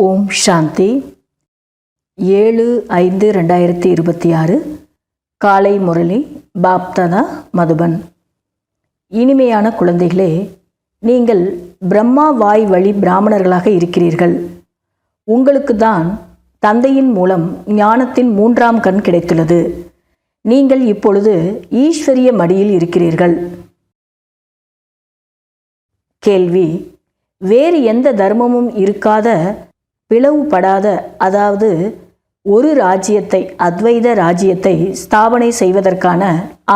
ஓம் சாந்தி 7/5/2026 காலை முரளி பாப்தாதா மதுபன். இனிமையான குழந்தைகளே, நீங்கள் பிரம்மா வாய் வழி பிராமணர்களாக இருக்கிறீர்கள். உங்களுக்கு தான் தந்தையின் மூலம் ஞானத்தின் 3ஆம் கண் கிடைத்துள்ளது. நீங்கள் இப்பொழுது ஈஸ்வரிய மடியில் இருக்கிறீர்கள். கேள்வி: வேறு எந்த தர்மமும் இருக்காத, பிளவுபடாத, அதாவது ஒரு ராஜ்யத்தை, அத்வைத ராஜ்யத்தை ஸ்தாபனை செய்வதற்கான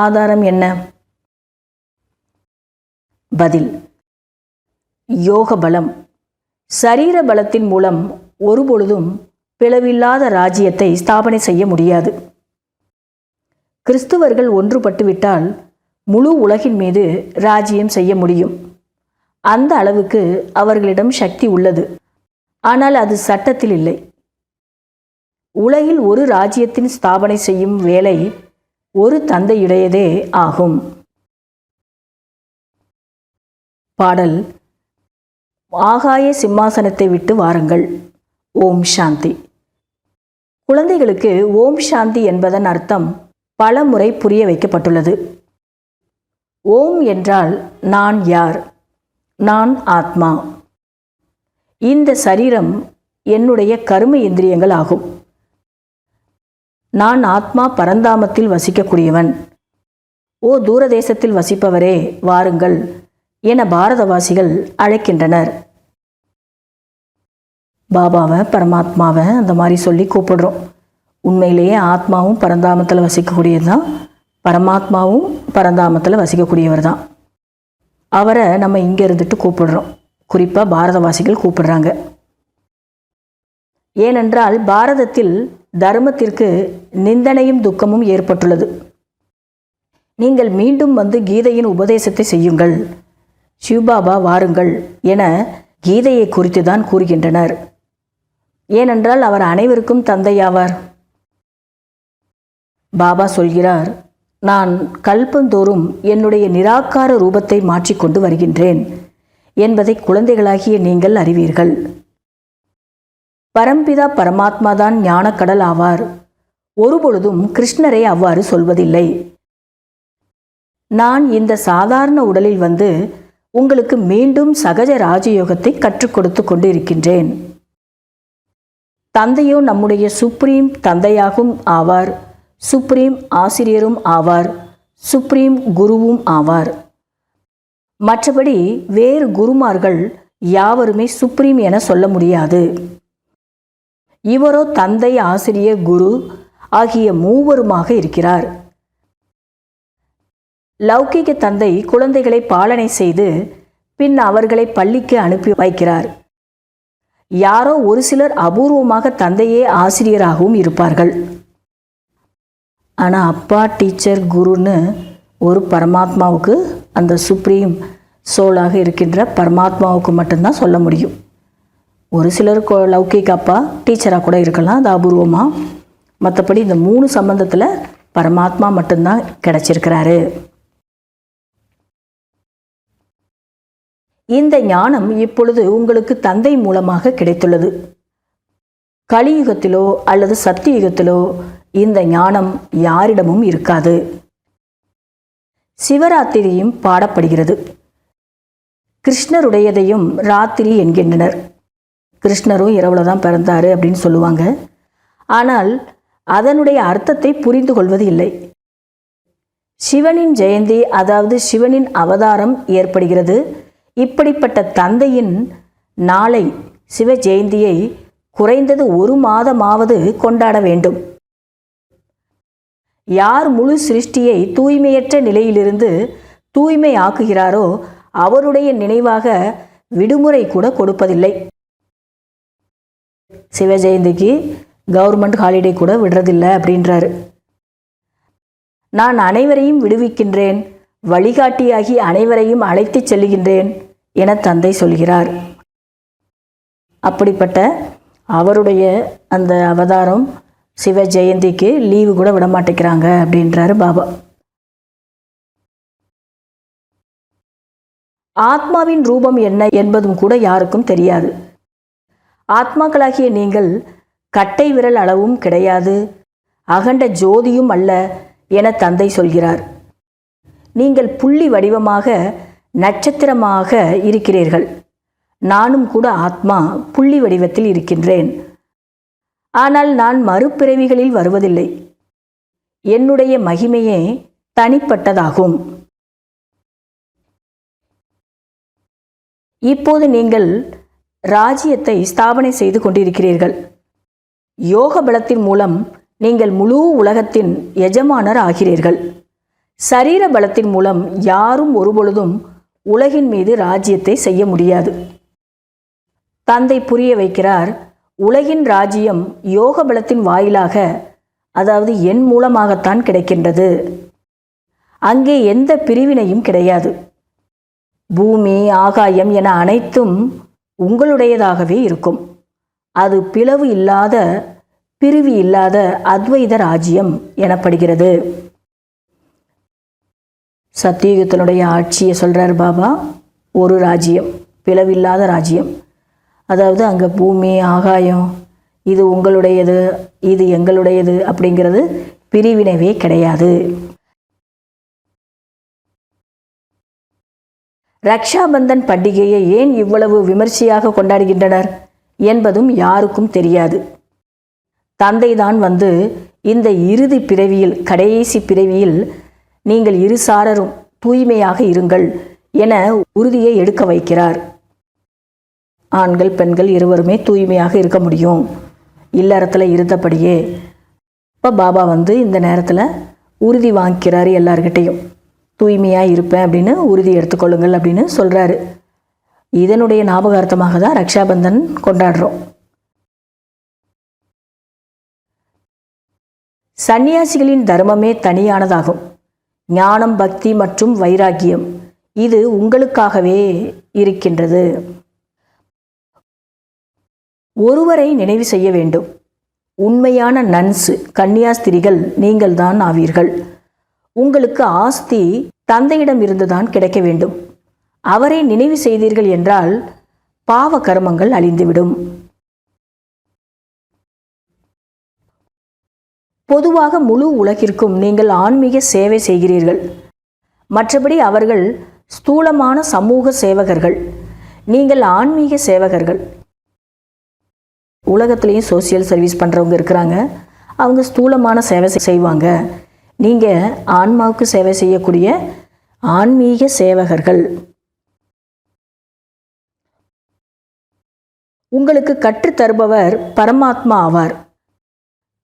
ஆதாரம் என்ன? பதில்: யோக பலம். சரீர பலத்தின் மூலம் ஒருபொழுதும் பிளவில்லாத ராஜ்யத்தை ஸ்தாபனை செய்ய முடியாது. கிறிஸ்துவர்கள் ஒன்றுபட்டுவிட்டால் முழு உலகின் மீது ராஜ்யம் செய்ய முடியும். அந்த அளவுக்கு அவர்களிடம் சக்தி உள்ளது. ஆனால் அது சட்டத்தில் இல்லை. உலகில் ஒரு ராஜ்யத்தின் ஸ்தாபனை செய்யும் வேலை ஒரு தந்தையுடையதே ஆகும். பாடல்: ஆகாய சிம்மாசனத்தை விட்டு வாருங்கள். ஓம் சாந்தி. குழந்தைகளுக்கு ஓம் சாந்தி என்பதன் அர்த்தம் பல முறை புரிய வைக்கப்பட்டுள்ளது. ஓம் என்றால் நான் யார்? நான் ஆத்மா. இந்த சரீரம் என்னுடைய கர்ம இந்திரியங்கள் ஆகும். நான் ஆத்மா பரந்தாமத்தில் வசிக்கக்கூடியவன். ஓ தூரதேசத்தில் வசிப்பவரே, வாருங்கள் என பாரதவாசிகள் அழைக்கின்றனர். பாபாவை, பரமாத்மாவை அந்த மாதிரி சொல்லி கூப்பிடுறோம். உண்மையிலேயே ஆத்மாவும் பரந்தாமத்தில் வசிக்கக்கூடியது தான், பரமாத்மாவும் பரந்தாமத்தில் வசிக்கக்கூடியவர் தான். அவரை நம்ம இங்கே இருந்துட்டு கூப்பிடுறோம். குறிப்பாக பாரதவாசிகள் கூப்பிடுறாங்க. ஏனென்றால் பாரதத்தில் தர்மத்திற்கு நிந்தனையும் துக்கமும் ஏற்பட்டுள்ளது. நீங்கள் மீண்டும் வந்து கீதையின் உபதேசத்தை செய்யுங்கள், சிவபாபா வாருங்கள் என கீதையை குறித்து தான் கூறுகின்றனர். ஏனென்றால் அவர் அனைவருக்கும் தந்தையாவார். பாபா சொல்கிறார், நான் கல்பந்தோறும் என்னுடைய நிராகார ரூபத்தை மாற்றிக்கொண்டு வருகின்றேன் என்பதை குழந்தைகளாகிய நீங்கள் அறிவீர்கள். பரம்பிதா பரமாத்மாதான் ஞானக்கடல் ஆவார். ஒருபொழுதும் கிருஷ்ணரை அவ்வாறு சொல்வதில்லை. நான் இந்த சாதாரண உடலில் வந்து உங்களுக்கு மீண்டும் சகஜ ராஜயோகத்தை கற்றுக் கொடுத்து கொண்டு இருக்கின்றேன். தந்தையோ நம்முடைய சுப்ரீம் தந்தையாகவும் ஆவார், சுப்ரீம் ஆசிரியரும் ஆவார், சுப்ரீம் குருவும் ஆவார். மற்றபடி வேறு குருமார்கள் யாவருமே சுப்ரீம் என சொல்ல முடியாது. இவரோ தந்தை, ஆசிரியர், குரு ஆகிய மூவருமாக இருக்கிறார். லௌகிக தந்தை குழந்தைகளை பாலனை செய்து பின் அவர்களை பள்ளிக்கு அனுப்பி வைக்கிறார். யாரோ ஒரு சிலர் அபூர்வமாக தந்தையே ஆசிரியராகவும் இருப்பார்கள். ஆனால் அப்பா, டீச்சர், குருன்னு ஒரு பரமாத்மாவுக்கு, அந்த சுப்ரீம் சோலாக இருக்கின்ற பரமாத்மாவுக்கு மட்டும்தான் சொல்ல முடியும். ஒரு சிலர் லௌகிக அப்பா டீச்சராக கூட இருக்கலாம், அது அபூர்வமாக. மற்றபடி இந்த 3 சம்பந்தத்தில் பரமாத்மா மட்டும்தான் கிடைச்சிருக்கிறாரு. இந்த ஞானம் இப்பொழுது உங்களுக்கு தந்தை மூலமாக கிடைத்துள்ளது. கலியுகத்திலோ அல்லது சத்தியுகத்திலோ இந்த ஞானம் யாரிடமும் இருக்காது. சிவராத்திரியும் பாடப்படுகிறது. கிருஷ்ணருடையதையும் ராத்திரி என்கின்றனர். கிருஷ்ணரும் இரவுல தான் பிறந்தாரு அப்படின்னு சொல்லுவாங்க. ஆனால் அதனுடைய அர்த்தத்தை புரிந்து கொள்வது இல்லை. சிவனின் ஜெயந்தி, அதாவது சிவனின் அவதாரம் ஏற்படுகிறது. இப்படிப்பட்ட தந்தையின் நாளை, சிவ ஜெயந்தியை குறைந்தது 1 மாதமாவது கொண்டாட வேண்டும். யார் முழு சிருஷ்டியை தூய்மையற்ற நிலையிலிருந்து தூய்மை ஆக்குகிறாரோ அவருடைய நினைவாக விடுமுறை கூட கொடுப்பதில்லை. சிவ ஜெயந்திக்கு கவர்மெண்ட் ஹாலிடே கூட விடுறதில்லை அப்படின்றாரு. நான் அனைவரையும் விடுவிக்கின்றேன், வழிகாட்டியாகி அனைவரையும் அழைத்து செல்லுகின்றேன் என தந்தை சொல்கிறார். அப்படிப்பட்ட அவருடைய அந்த அவதாரம் சிவ ஜெயந்திக்கு லீவு கூட விட மாட்டேங்கிறாங்க அப்படின்றாரு பாபா. ஆத்மாவின் ரூபம் என்ன என்பதும் கூட யாருக்கும் தெரியாது. ஆத்மாக்களாகிய நீங்கள் கட்டை விரல் அளவும் கிடையாது, அகண்ட ஜோதியும் அல்ல என தந்தை சொல்கிறார். நீங்கள் புள்ளி வடிவமாக நட்சத்திரமாக இருக்கிறீர்கள். நானும் கூட ஆத்மா புள்ளி வடிவத்தில் இருக்கின்றேன். ஆனால் நான் மறுபிறவிகளில் வருவதில்லை. என்னுடைய மகிமையே தனிப்பட்டதாகும். இப்போது நீங்கள் ராஜ்யத்தை ஸ்தாபனை செய்து கொண்டிருக்கிறீர்கள். யோக பலத்தின் மூலம் நீங்கள் முழு உலகத்தின் எஜமானர் ஆகிறீர்கள். சரீர பலத்தின் மூலம் யாரும் ஒருபொழுதும் உலகின் மீது ராஜ்யத்தை செய்ய முடியாது. தந்தை புரிய வைக்கிறார், உலகின் ராஜ்யம் யோக பலத்தின் வாயிலாக, அதாவது என் மூலமாகத்தான் கிடைக்கின்றது. அங்கே எந்த பிரிவினையும் கிடையாது. பூமி, ஆகாயம் என அனைத்தும் உங்களுடையதாகவே இருக்கும். அது பிளவு இல்லாத, பிரிவு இல்லாத அத்வைத ராஜ்யம் எனப்படுகிறது. சத்தியுகத்தினுடைய ஆட்சியை சொல்கிறார் பாபா. ஒரு ராஜ்யம், பிளவில்லாத ராஜ்யம். அதாவது அங்கே பூமி, ஆகாயம், இது உங்களுடையது, இது எங்களுடையது அப்படிங்கிறது பிரிவினவே கிடையாது. ரக்ஷாபந்தன் பண்டிகையை ஏன் இவ்வளவு விமர்சையாக கொண்டாடுகின்றனர் என்பதும் யாருக்கும் தெரியாது. தந்தைதான் வந்து இந்த இறுதி பிறவியில், கடைசி பிறவியில் நீங்கள் இருசாரரும் தூய்மையாக இருங்கள் என உறுதியை எடுக்க வைக்கிறார். ஆண்கள் பெண்கள் இருவருமே தூய்மையாக இருக்க முடியும் இல்லறத்தில் இருந்தபடியே. இப்போ பாபா வந்து இந்த நேரத்தில் உறுதி வாங்கிக்கிறாரு. எல்லார்கிட்டையும் தூய்மையாக இருப்பேன் அப்படின்னு உறுதி எடுத்துக்கொள்ளுங்கள் அப்படின்னு சொல்கிறாரு. இதனுடைய ஞாபகார்த்தமாக தான் ரக்ஷாபந்தன் கொண்டாடுறோம். சந்நியாசிகளின் தர்மமே தனியானதாகும். ஞானம், பக்தி மற்றும் வைராக்கியம் இது உங்களுக்காகவே இருக்கின்றது. ஒருவரை நினைவு செய்ய வேண்டும். உண்மையான நன்ஸ், கன்னியாஸ்திரிகள் நீங்கள்தான் ஆவீர்கள். உங்களுக்கு ஆஸ்தி தந்தையிடம் இருந்துதான் கிடைக்க வேண்டும். அவரை நினைவு செய்தீர்கள் என்றால் பாவ கர்மங்கள் அழிந்துவிடும். பொதுவாக முழு உலகிற்கும் நீங்கள் ஆன்மீக சேவை செய்கிறீர்கள். மற்றபடி அவர்கள் ஸ்தூலமான சமூக சேவகர்கள், நீங்கள் ஆன்மீக சேவகர்கள். உலகத்துலேயும் சோசியல் சர்வீஸ் பண்ணுறவங்க இருக்கிறாங்க. அவங்க ஸ்தூலமான சேவை செய்வாங்க. நீங்கள் ஆன்மாவுக்கு சேவை செய்யக்கூடிய ஆன்மீக சேவகர்கள். உங்களுக்கு கற்றுத்தருபவர் பரமாத்மா ஆவார்.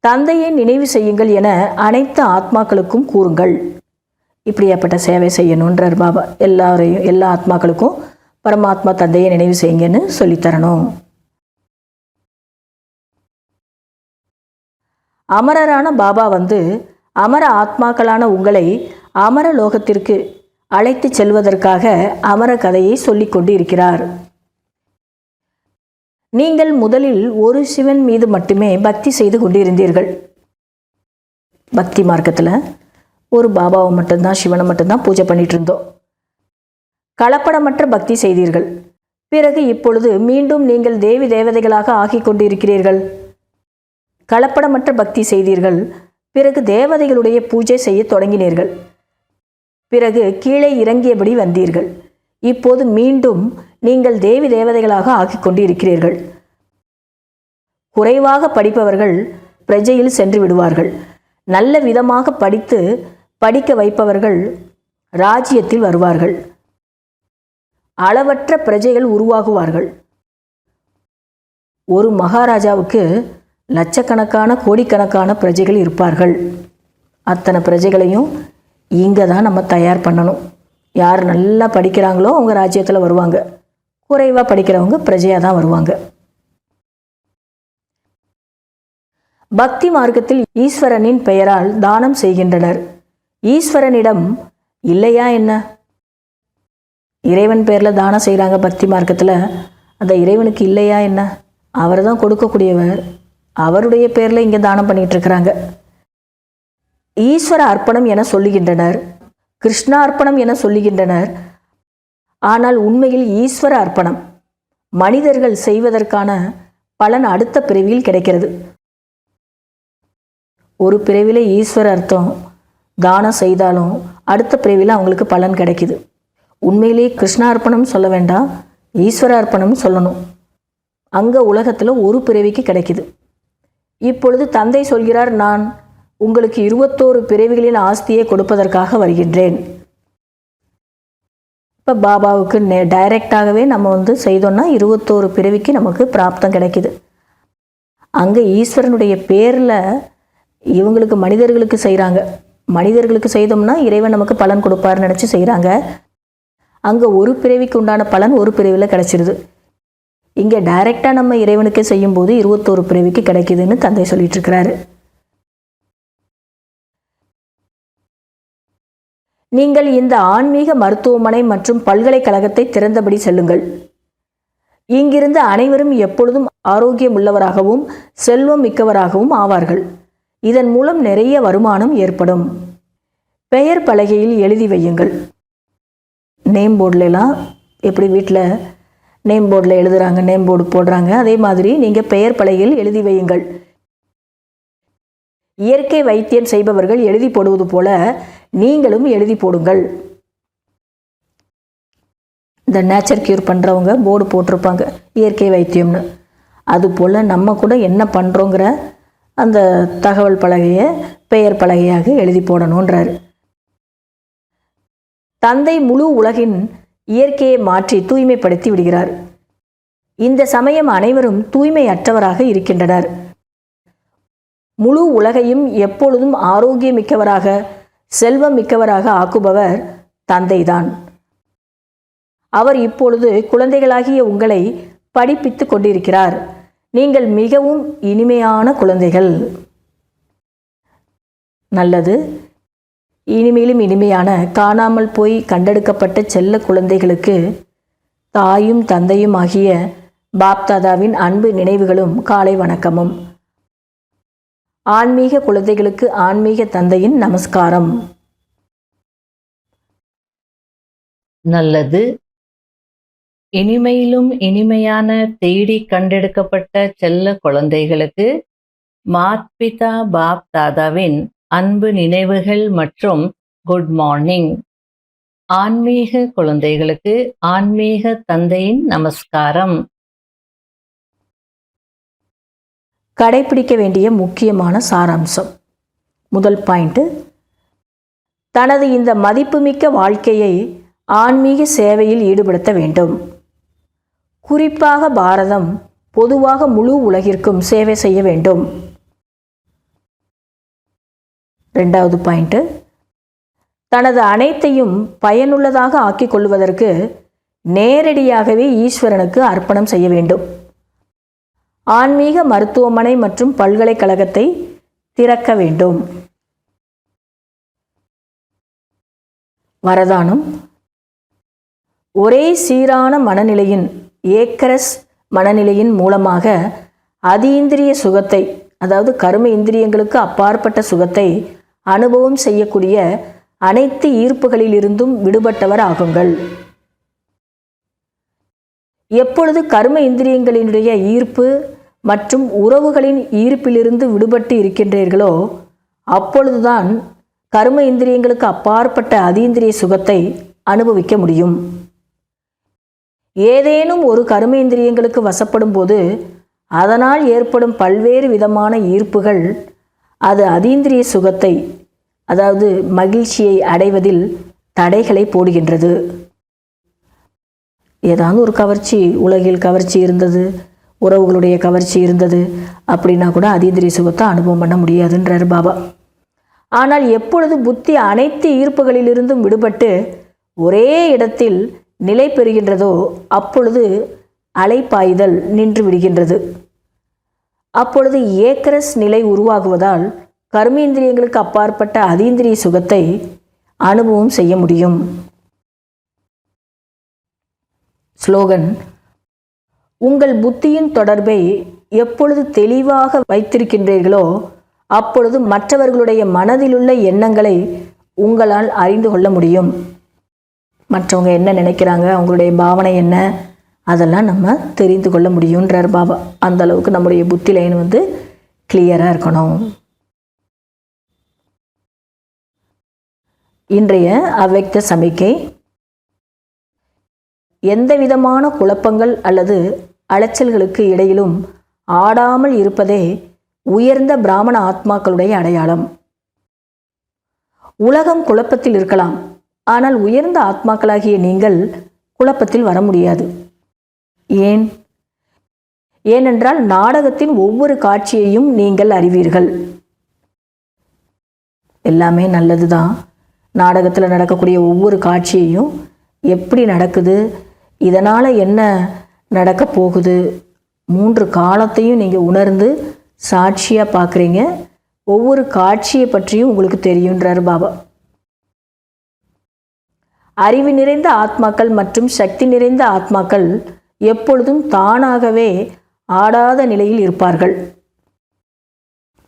தந்தையை நினைவு செய்யுங்கள் என அனைத்து ஆத்மாக்களுக்கும் கூறுங்கள். இப்படியாப்பட்ட சேவை செய்யணுன்றார் பாபா. எல்லா ஆத்மாக்களுக்கும் பரமாத்மா தந்தையை நினைவு செய்யுங்கன்னு சொல்லித்தரணும். அமரரான பாபா வந்து அமர ஆத்மாக்களான உங்களை அமர லோகத்திற்கு அழைத்து செல்வதற்காக அமர கதையை சொல்லிக் கொண்டு இருக்கிறார். நீங்கள் முதலில் ஒரு சிவன் மீது மட்டுமே பக்தி செய்து கொண்டிருந்தீர்கள். பக்தி மார்க்கத்தில் ஒரு பாபாவை மட்டும்தான், சிவனை மட்டும்தான் பூஜை பண்ணிட்டு இருந்தோம். கலப்படமற்ற பக்தி செய்தீர்கள். பிறகு இப்பொழுது மீண்டும் நீங்கள் தேவி தேவதைகளாக ஆகி கொண்டிருக்கிறீர்கள். கலப்படமற்ற பக்தி செய்தீர்கள். பிறகு தேவதைகளுடைய பூஜை செய்ய தொடங்கினீர்கள். பிறகு கீழே இறங்கியபடி வந்தீர்கள். இப்போது மீண்டும் நீங்கள் தேவி தேவதைகளாக ஆக்கிக் கொண்டு இருக்கிறீர்கள். குறைவாக படிப்பவர்கள் பிரஜையில் சென்று விடுவார்கள். நல்ல விதமாக படிக்க வைப்பவர்கள் ராஜ்யத்தில் வருவார்கள். அளவற்ற பிரஜைகள் உருவாகுவார்கள். ஒரு மகாராஜாவுக்கு லட்சக்கணக்கான கோடிக்கணக்கான பிரஜைகள் இருப்பார்கள். அத்தனை பிரஜைகளையும் இங்கே தான் நம்ம தயார் பண்ணணும். யார் நல்லா படிக்கிறாங்களோ அவங்க ராஜ்யத்தில் வருவாங்க. குறைவாக படிக்கிறவங்க பிரஜையாக தான் வருவாங்க. பக்தி மார்க்கத்தில் ஈஸ்வரனின் பெயரால் தானம் செய்கின்றனர். ஈஸ்வரனிடம் இல்லையா என்ன? இறைவன் பேரில் தானம் செய்கிறாங்க பக்தி மார்க்கத்தில். அந்த இறைவனுக்கு இல்லையா என்ன? அவர் தான் கொடுக்கக்கூடியவர். அவருடைய பேரில் இங்கே தானம் பண்ணிட்டு இருக்கிறாங்க. ஈஸ்வர அர்ப்பணம் என சொல்லுகின்றனர், கிருஷ்ண அர்ப்பணம் என சொல்லுகின்றனர். ஆனால் உண்மையில் ஈஸ்வர அர்ப்பணம் மனிதர்கள் செய்வதற்கான பலன் அடுத்த பிறவியில் கிடைக்கிறது. ஒரு பிறவியில் ஈஸ்வர அர்த்தம் தானம் செய்தாலும் அடுத்த பிறவியில் அவங்களுக்கு பலன் கிடைக்குது. உண்மையிலேயே கிருஷ்ணார்ப்பணம் சொல்ல வேண்டாம், ஈஸ்வர அர்ப்பணம் சொல்லணும். அங்கே உலகத்தில் ஒரு பிறவிக்கு கிடைக்குது. இப்பொழுது தந்தை சொல்கிறார், நான் உங்களுக்கு 21 பிறவிகளின் ஆஸ்தியை கொடுப்பதற்காக வருகின்றேன். இப்போ பாபாவுக்கு டைரெக்டாகவே நம்ம செய்தோம்னா 21 பிறவிக்கு நமக்கு பிராப்தம் கிடைக்குது. அங்கே ஈஸ்வரனுடைய பேரில் இவங்களுக்கு மனிதர்களுக்கு செய்கிறாங்க. மனிதர்களுக்கு செய்தோம்னா இறைவன் நமக்கு பலன் கொடுப்பார்னு நினச்சி செய்கிறாங்க. அங்கே ஒரு பிறவிக்கு உண்டான பலன் ஒரு பிறவியில் கிடைச்சிருது. இங்கே டைரெக்டாக நம்ம இறைவனுக்கு செய்யும்போது 21 பிறவிக்கு கிடைக்குதுன்னு தந்தை சொல்லிட்டு இருக்கிறாரு. நீங்கள் இந்த ஆன்மீக மருத்துவமனை மற்றும் பல்கலைக்கழகத்தை திறந்தபடி செல்லுங்கள். இங்கிருந்து அனைவரும் எப்பொழுதும் ஆரோக்கியம் உள்ளவராகவும் செல்வம் மிக்கவராகவும் ஆவார்கள். இதன் மூலம் நிறைய வருமானம் ஏற்படும். பெயர் பலகையில் எழுதி வையுங்கள். நேம் போர்டிலலாம் எப்படி வீட்டில் நேம் போர்டில் எழுதுகிறாங்க, நேம் போர்டு போடுறாங்க, அதே மாதிரி நீங்கள் பெயர் பலகையில் எழுதி வையுங்கள். இயற்கை வைத்தியம் செய்பவர்கள் எழுதி போடுவது போல நீங்களும் எழுதி போடுங்கள். இந்த நேச்சர் கியூர் பண்ணுறவங்க போர்டு போட்டிருப்பாங்க இயற்கை வைத்தியம்னு. அதுபோல் நம்ம கூட என்ன பண்ணுறோங்கிற அந்த தகவல் பலகையை பெயர் பலகையாக எழுதி போடணுன்றார். தந்தை முழு உலகின் இயற்கையை மாற்றி தூய்மைப்படுத்தி விடுகிறார். இந்த சமயம் அனைவரும் தூய்மையற்றவராக இருக்கின்றனர். முழு உலகையும் எப்பொழுதும் ஆரோக்கியமிக்கவராக செல்வம் மிக்கவராக ஆக்குபவர் தந்தைதான். அவர் இப்பொழுது குழந்தைகளாகிய உங்களை படிப்பித்து கொண்டிருக்கிறார். நீங்கள் மிகவும் இனிமையான குழந்தைகள். நல்லது. இனிமேலும் இனிமையான காணாமல் போய் கண்டெடுக்கப்பட்ட செல்ல குழந்தைகளுக்கு தாயும் தந்தையும் ஆகிய பாப்தாதாவின் அன்பு நினைவுகளும் காலை வணக்கமும். ஆன்மீக குழந்தைகளுக்கு ஆன்மீக தந்தையின் நமஸ்காரம். நல்லது. இனிமையிலும் இனிமையான தேடி கண்டெடுக்கப்பட்ட செல்ல குழந்தைகளுக்கு மாத்பிதா பாப் தாதாவின் அன்பு நினைவுகள் மற்றும் குட் மார்னிங். ஆன்மீக குழந்தைகளுக்கு ஆன்மீக தந்தையின் நமஸ்காரம். கடைபிடிக்க வேண்டிய முக்கியமான சாராம்சம். முதல் பாயிண்ட், தனது இந்த மதிப்புமிக்க வாழ்க்கையை ஆன்மீக சேவையில் ஈடுபடுத்த வேண்டும். குறிப்பாக பாரதம் பொதுவாக முழு உலகிற்கும் சேவை செய்ய வேண்டும். ரெண்டாவது பாயிண்ட், தனது அனைத்தையும் பயனுள்ளதாக ஆக்கிக் கொள்வதற்கு நேரடியாகவே ஈஸ்வரனுக்கு அர்ப்பணம் செய்ய வேண்டும். ஆன்மீக மருத்துவமனை மற்றும் பல்கலைக்கழகத்தை திறக்க வேண்டும். வரதானம், ஒரே சீரான மனநிலையின் ஏக்கரஸ் மனநிலையின் மூலமாக அதீந்திரிய சுகத்தை, அதாவது கர்ம இந்திரியங்களுக்கு அப்பாற்பட்ட சுகத்தை அனுபவம் செய்யக்கூடிய அனைத்து ஈர்ப்புகளிலிருந்தும் விடுபட்டவர் ஆகுங்கள். எப்பொழுது கர்ம இந்திரியங்களினுடைய ஈர்ப்பு மற்றும் உறவுகளின் ஈர்ப்பிலிருந்து விடுபட்டு இருக்கின்றீர்களோ அப்பொழுதுதான் கர்ம இந்திரியங்களுக்கு அப்பாற்பட்ட அதீந்திரிய சுகத்தை அனுபவிக்க முடியும். ஏதேனும் ஒரு கர்ம இந்திரியங்களுக்கு வசப்படும் போது அதனால் ஏற்படும் பல்வேறு விதமான ஈர்ப்புகள் அது அதீந்திரிய சுகத்தை, அதாவது மகிழ்ச்சியை அடைவதில் தடைகளை போடுகின்றது. ஏதாவது ஒரு கவர்ச்சி, உலகில் கவர்ச்சி இருந்தது, உறவுகளுடைய கவர்ச்சி இருந்தது அப்படின்னா கூட அதீந்திரிய சுகத்தை அனுபவம் பண்ண முடியாதுன்றார் பாபா. ஆனால் எப்பொழுது புத்தி அனைத்து ஈர்ப்புகளிலிருந்தும் விடுபட்டு ஒரே இடத்தில் நிலை பெறுகின்றதோ அப்பொழுது அலைப்பாய்தல் நின்று விடுகின்றது. அப்பொழுது ஏக்கரஸ் நிலை உருவாகுவதால் கர்மேந்திரியங்களுக்கு அப்பாற்பட்ட அதீந்திரிய சுகத்தை அனுபவம் செய்ய முடியும். ஸ்லோகன், உங்கள் புத்தியின் தொடர்பை எப்பொழுது தெளிவாக வைத்திருக்கின்றீர்களோ அப்பொழுது மற்றவர்களுடைய மனதிலுள்ள எண்ணங்களை உங்களால் அறிந்து கொள்ள முடியும். மற்றவங்க என்ன நினைக்கிறாங்க, அவங்களுடைய பாவனை என்ன, அதெல்லாம் நம்ம தெரிந்து கொள்ள முடியுன்றார் பாபா. அந்த அளவுக்கு நம்முடைய புத்தி லைன் கிளியராக இருக்கணும். இன்றைய அவ்வக்த சமிக்கை, எந்த விதமான குழப்பங்கள் அல்லது அலைச்சல்களுக்கு இடையிலும் ஆடாமல் இருப்பதே உயர்ந்த பிராமண ஆத்மாக்களுடைய அடையாளம். உலகம் குழப்பத்தில் இருக்கலாம், ஆனால் உயர்ந்த ஆத்மாக்களாகிய நீங்கள் குழப்பத்தில் வர முடியாது. ஏனென்றால் நாடகத்தின் ஒவ்வொரு காட்சியையும் நீங்கள் அறிவீர்கள். எல்லாமே நல்லது தான். நாடகத்தில் நடக்கக்கூடிய ஒவ்வொரு காட்சியையும் எப்படி நடக்குது, இதனால் என்ன நடக்க போகுது, 3 காலத்தையும் நீங்கள் உணர்ந்து சாட்சியாக பார்க்குறீங்க. ஒவ்வொரு காட்சியை பற்றியும் உங்களுக்கு தெரியுன்றார் பாபா. அறிவு நிறைந்த ஆத்மாக்கள் மற்றும் சக்தி நிறைந்த ஆத்மாக்கள் எப்பொழுதும் தானாகவே ஆடாத நிலையில் இருப்பார்கள்.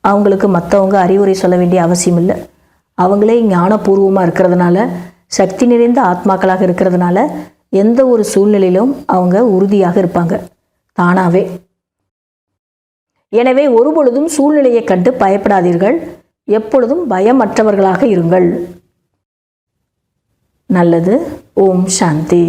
அவங்களுக்கு மற்றவங்க அறிவுரை சொல்ல வேண்டிய அவசியம் இல்லை. அவங்களே ஞானபூர்வமாக இருக்கிறதுனால, சக்தி நிறைந்த ஆத்மாக்களாக இருக்கிறதுனால எந்த ஒரு சூழ்நிலையிலும் அவங்க உறுதியாக இருப்பாங்க தானாகவே. எனவே ஒருபொழுதும் சூழ்நிலையை கண்டு பயப்படாதீர்கள். எப்பொழுதும் பயமற்றவர்களாக இருங்கள். நல்லது. ஓம் சாந்தி.